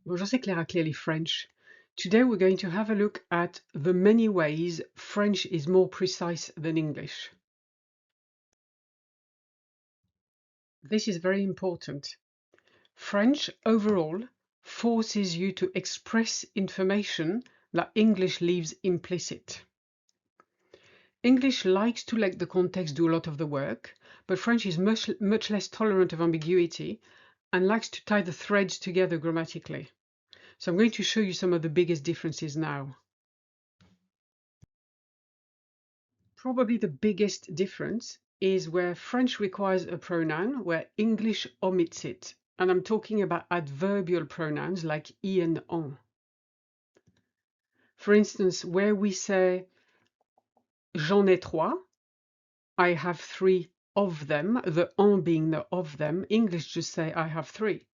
Bonjour, c'est Clara, clearly French. Today we're going to have a look at the many ways French is more precise than English. This is very important. French overall forces you to express information that English leaves implicit. English likes to let the context do a lot of the work, but French is much less tolerant of ambiguity and likes to tie the threads together grammatically. So I'm going to show you some of the biggest differences now. Probably the biggest difference is where French requires a pronoun, where English omits it. And I'm talking about adverbial pronouns like I and en. For instance, where we say j'en ai trois, I have three of them, the en being the of them, English just say I have three.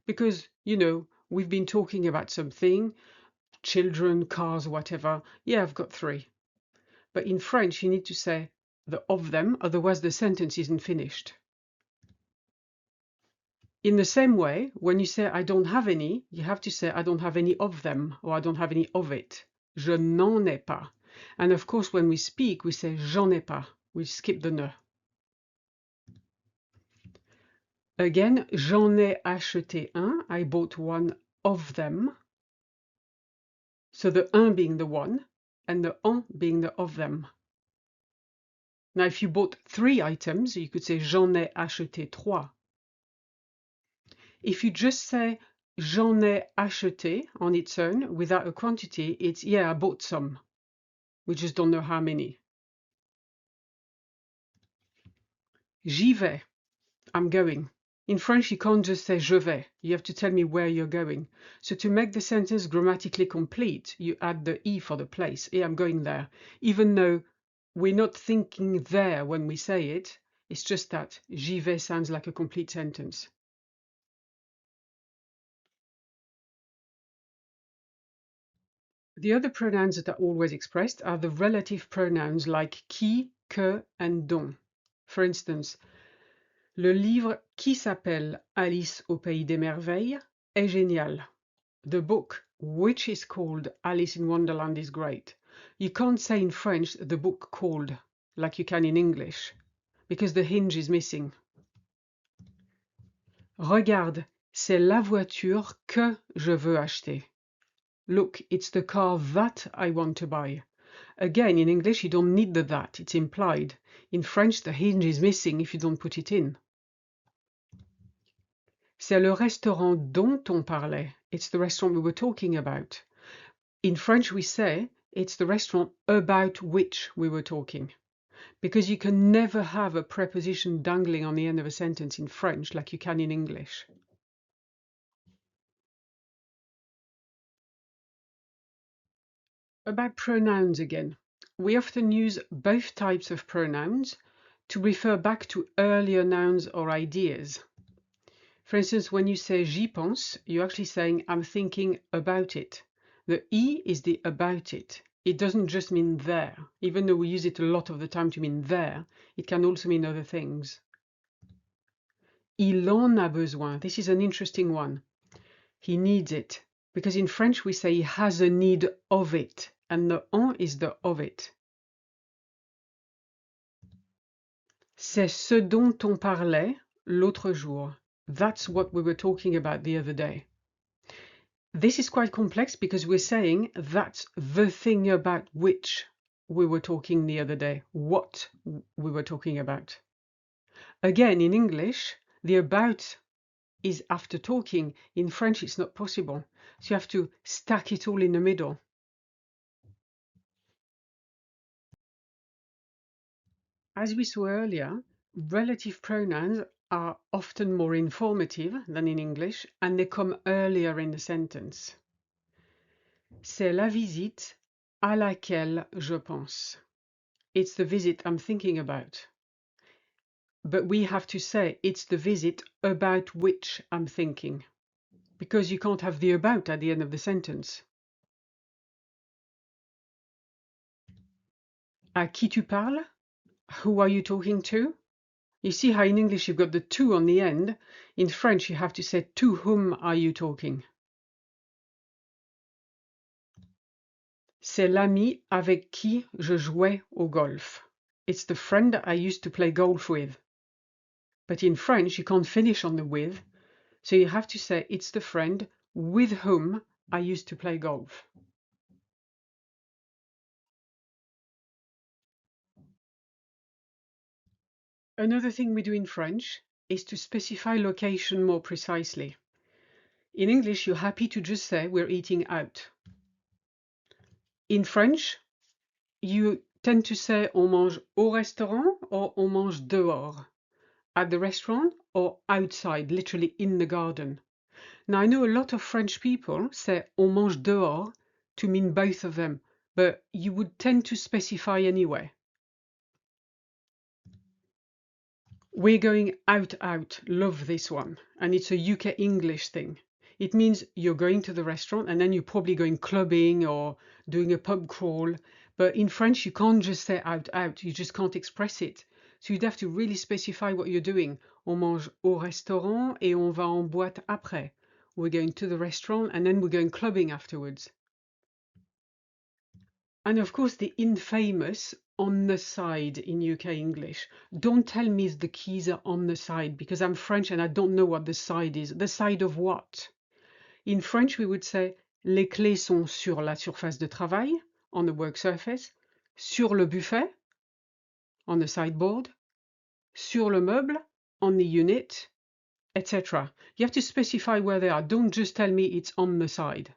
Because, we've been talking about something, children, cars, whatever. Yeah, I've got three. But in French, you need to say the of them, otherwise the sentence isn't finished. In the same way, when you say I don't have any, you have to say I don't have any of them, or I don't have any of it. Je n'en ai pas. And of course, when we speak, we say j'en ai pas. We skip the ne. Again, j'en ai acheté un. I bought one of them. So the un being the one, and the en being the of them. Now, if you bought three items, you could say j'en ai acheté trois. If you just say j'en ai acheté on its own without a quantity, it's yeah, I bought some. We just don't know how many. J'y vais. I'm going. In French, you can't just say je vais. You have to tell me where you're going. So to make the sentence grammatically complete, you add the e for the place. Yeah, I'm going there. Even though we're not thinking there when we say it, it's just that j'y vais sounds like a complete sentence. The other pronouns that are always expressed are the relative pronouns like qui, que, and dont. For instance, le livre qui s'appelle Alice au pays des merveilles est génial. The book which is called Alice in Wonderland is great. You can't say in French the book called like you can in English because the hinge is missing. Regarde, c'est la voiture que je veux acheter. Look, it's the car that I want to buy. Again, in English, you don't need the that, it's implied. In French, the hinge is missing if you don't put it in. C'est le restaurant dont on parlait. It's the restaurant we were talking about. In French, we say it's the restaurant about which we were talking. Because you can never have a preposition dangling on the end of a sentence in French like you can in English. About pronouns again. We often use both types of pronouns to refer back to earlier nouns or ideas. For instance, when you say j'y pense, you're actually saying I'm thinking about it. The y is the about it. It doesn't just mean there. Even though we use it a lot of the time to mean there, it can also mean other things. Il en a besoin. This is an interesting one. He needs it. Because in French we say he has a need of it. And the en is the of it. C'est ce dont on parlait l'autre jour. That's what we were talking about the other day. This is quite complex because we're saying that's the thing about which we were talking the other day, what we were talking about. Again, in English, the about is after talking. In French, it's not possible. So you have to stack it all in the middle. As we saw earlier, relative pronouns are often more informative than in English, and they come earlier in the sentence. C'est la visite à laquelle je pense. It's the visit I'm thinking about. But we have to say it's the visit about which I'm thinking, because you can't have the about at the end of the sentence. À qui tu parles? Who are you talking to? You see how in English you've got the to on the end. In French you have to say to whom are you talking? C'est l'ami avec qui je jouais au golf. It's the friend I used to play golf with. But in French, you can't finish on the with, so you have to say it's the friend with whom I used to play golf. Another thing we do in French is to specify location more precisely. In English, you're happy to just say we're eating out. In French, you tend to say on mange au restaurant or on mange dehors, at the restaurant or outside, literally in the garden. Now, I know a lot of French people say on mange dehors to mean both of them, but you would tend to specify anyway. We're going out, love this one, and it's a UK English thing. It means you're going to the restaurant and then you're probably going clubbing or doing a pub crawl, but in French you can't just say out, you just can't express it. So you'd have to really specify what you're doing. On mange au restaurant et on va en boîte après. We're going to the restaurant and then we're going clubbing afterwards. And of course the infamous on the side in UK English. Don't tell me the keys are on the side because I'm French and I don't know what the side is. The side of what? In French we would say les clés sont sur la surface de travail, on the work surface, sur le buffet, on the sideboard, sur le meuble, on the unit, etc. You have to specify where they are. Don't just tell me it's on the side.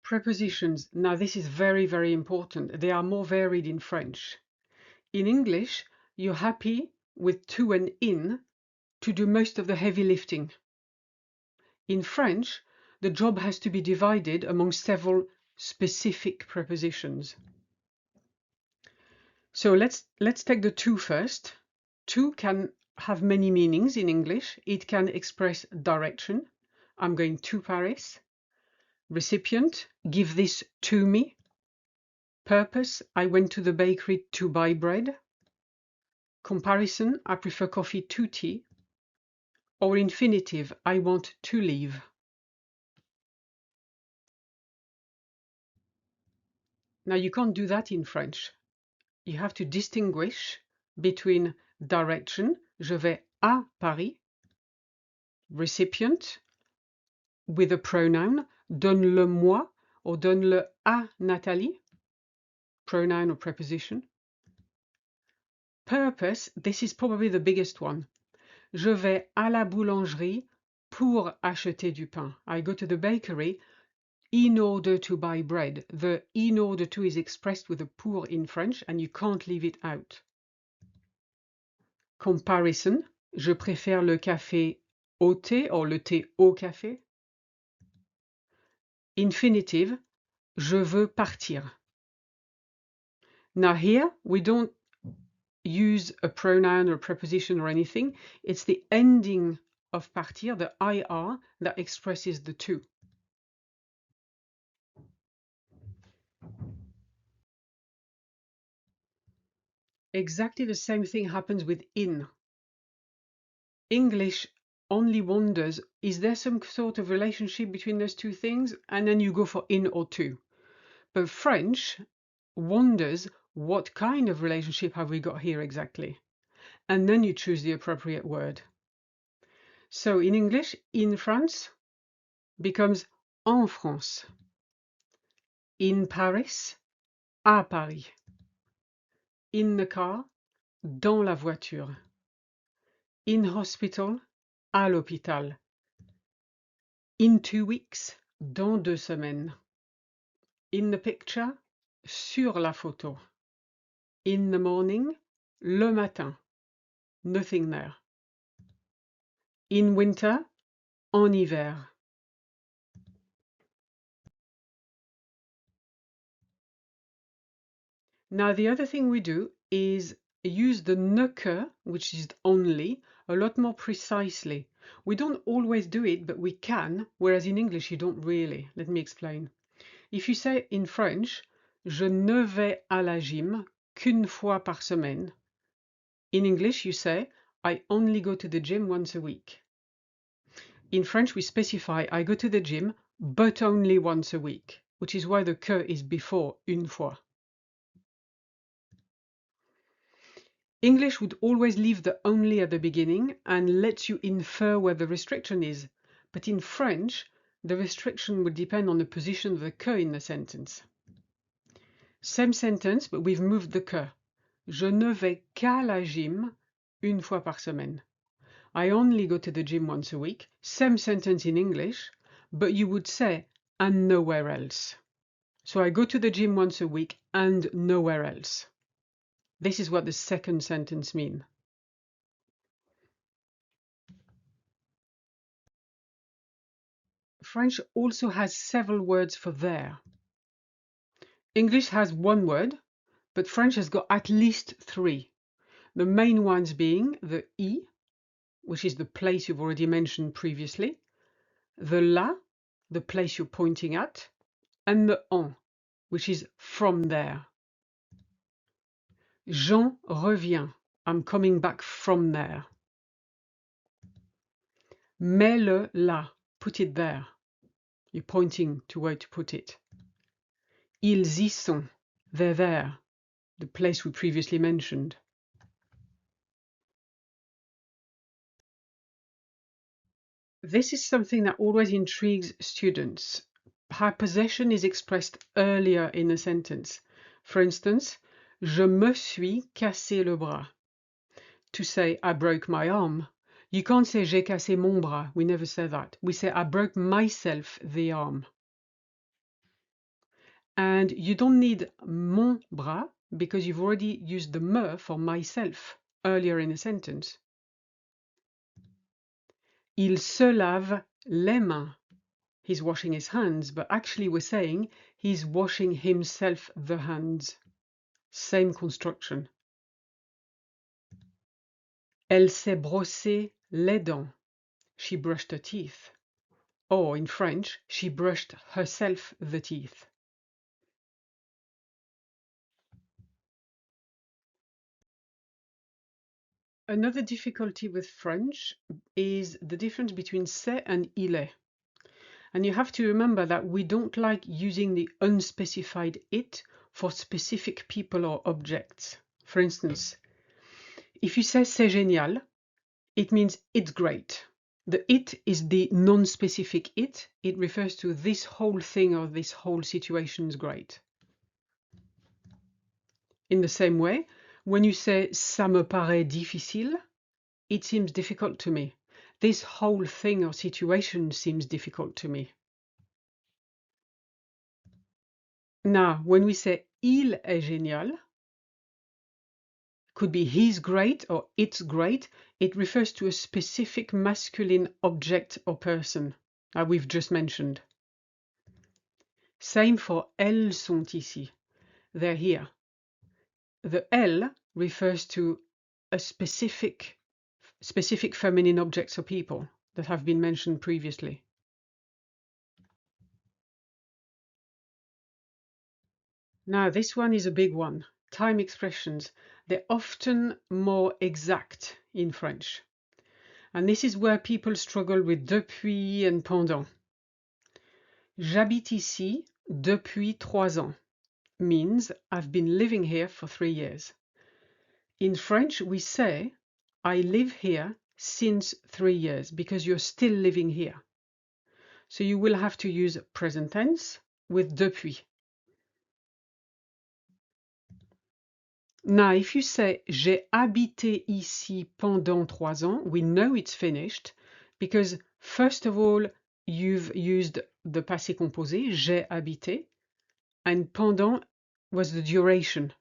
Prepositions. Now this is very, very important. They are more varied in French. In English, you're happy with to and in to do most of the heavy lifting. In French, the job has to be divided among several specific prepositions. So let's take the to first. To can have many meanings in English. It can express direction. I'm going to Paris. Recipient, give this to me. Purpose, I went to the bakery to buy bread. Comparison, I prefer coffee to tea. Or infinitive, I want to leave. Now you can't do that in French. You have to distinguish between direction, je vais à Paris, recipient, with a pronoun, donne-le-moi or donne-le à Nathalie, pronoun or preposition. Purpose, this is probably the biggest one. Je vais à la boulangerie pour acheter du pain. I go to the bakery in order to buy bread. The in order to is expressed with a pour in French and you can't leave it out. Comparison, je préfère le café au thé or le thé au café. Infinitive, je veux partir. Now here we don't use a pronoun or a preposition or anything. It's the ending of partir, the IR, that expresses the to. Exactly the same thing happens with in. English only wonders, is there some sort of relationship between those two things? And then you go for in or to. But French wonders, what kind of relationship have we got here exactly? And then you choose the appropriate word. So in English, in France becomes en France. In Paris, à Paris. In the car, dans la voiture. In hospital, à l'hôpital. In 2 weeks, dans 2 semaines. In the picture, sur la photo. In the morning, le matin. Nothing there. In winter, en hiver. Now the other thing we do is use the ne que, which is only, a lot more precisely. We don't always do it, but we can, whereas in English you don't really. Let me explain. If you say in French, je ne vais à la gym qu'une fois par semaine. In English you say, I only go to the gym once a week. In French, we specify I go to the gym, but only once a week, which is why the que is before une fois. English would always leave the only at the beginning and let you infer where the restriction is, but in French, the restriction would depend on the position of the que in the sentence. Same sentence, but we've moved the que. Je ne vais qu'à la gym une fois par semaine. I only go to the gym once a week. Same sentence in English, but you would say and nowhere else. So I go to the gym once a week and nowhere else. This is what the second sentence means. French also has several words for there. English has one word, but French has got at least three. The main ones being the I, which is the place you've already mentioned previously, the là, the place you're pointing at, and the en, which is from there. J'en reviens. I'm coming back from there. Mets-le là. Put it there. You're pointing to where to put it. Ils y sont. They're there. The place we previously mentioned. This is something that always intrigues students. How possession is expressed earlier in a sentence. For instance, je me suis cassé le bras. To say I broke my arm, you can't say j'ai cassé mon bras. We never say that. We say I broke myself the arm. And you don't need mon bras because you've already used the me for myself earlier in a sentence. Il se lave les mains. He's washing his hands, but actually we're saying he's washing himself the hands. Same construction. Elle s'est brossé les dents. She brushed her teeth. Or in French, she brushed herself the teeth. Another difficulty with French is the difference between c'est and il est. And you have to remember that we don't like using the unspecified it for specific people or objects. For instance, if you say c'est génial, it means it's great. The it is the non-specific it. It refers to this whole thing or this whole situation is great. In the same way, when you say ça me paraît difficile, it seems difficult to me. This whole thing or situation seems difficult to me. Now, when we say il est génial, could be he's great or it's great, it refers to a specific masculine object or person that we've just mentioned. Same for elles sont ici. They're here. The elles refers to a specific feminine objects or people that have been mentioned previously. Now, this one is a big one. Time expressions. They're often more exact in French. And this is where people struggle with depuis and pendant. J'habite ici depuis 3 ans means I've been living here for 3 years. In French, we say I live here since 3 years because you're still living here. So you will have to use present tense with depuis. Now, if you say j'ai habité ici pendant 3 ans, we know it's finished because first of all, you've used the passé composé, j'ai habité, and pendant was the duration.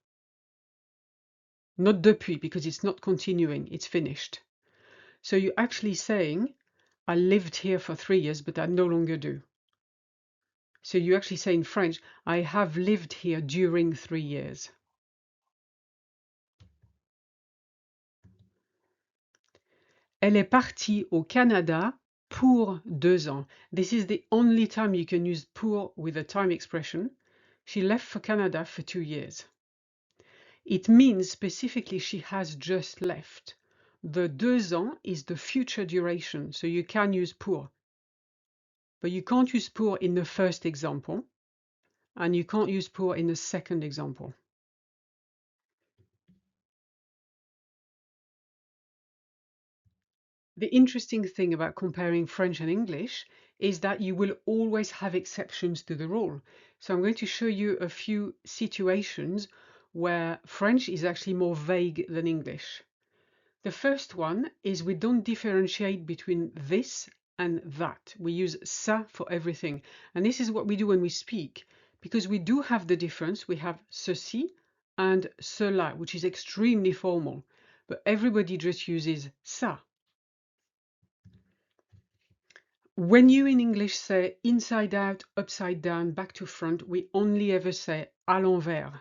Not depuis, because it's not continuing, it's finished. So you're actually saying, I lived here for 3 years, but I no longer do. So you actually say in French, I have lived here during 3 years. Elle est partie au Canada pour 2 ans. This is the only time you can use pour with a time expression. She left for Canada for 2 years. It means specifically she has just left. The 2 ans is the future duration, so you can use pour. but you can't use pour in the first example, and you can't use pour in the second example. The interesting thing about comparing French and English is that you will always have exceptions to the rule. So I'm going to show you a few situations where French is actually more vague than English. The first one is we don't differentiate between this and that. We use ça for everything. And this is what we do when we speak, because we do have the difference. We have ceci and cela, which is extremely formal, but everybody just uses ça. When you in English say inside out, upside down, back to front, we only ever say à l'envers.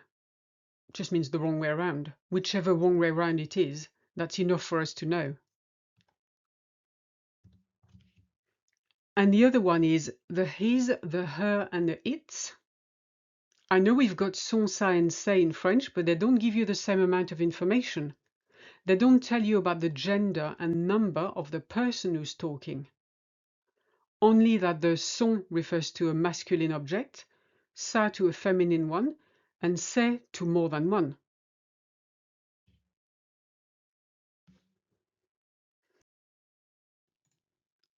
It just means the wrong way around. Whichever wrong way around it is, that's enough for us to know. And the other one is the his, the her, and the its. I know we've got son, ça, and c'est in French, but they don't give you the same amount of information. They don't tell you about the gender and number of the person who's talking. Only that the son refers to a masculine object, ça to a feminine one, and c'est to more than one.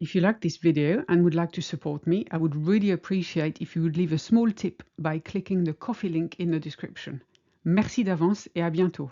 If you like this video and would like to support me, I would really appreciate if you would leave a small tip by clicking the Ko-fi link in the description. Merci d'avance et à bientôt.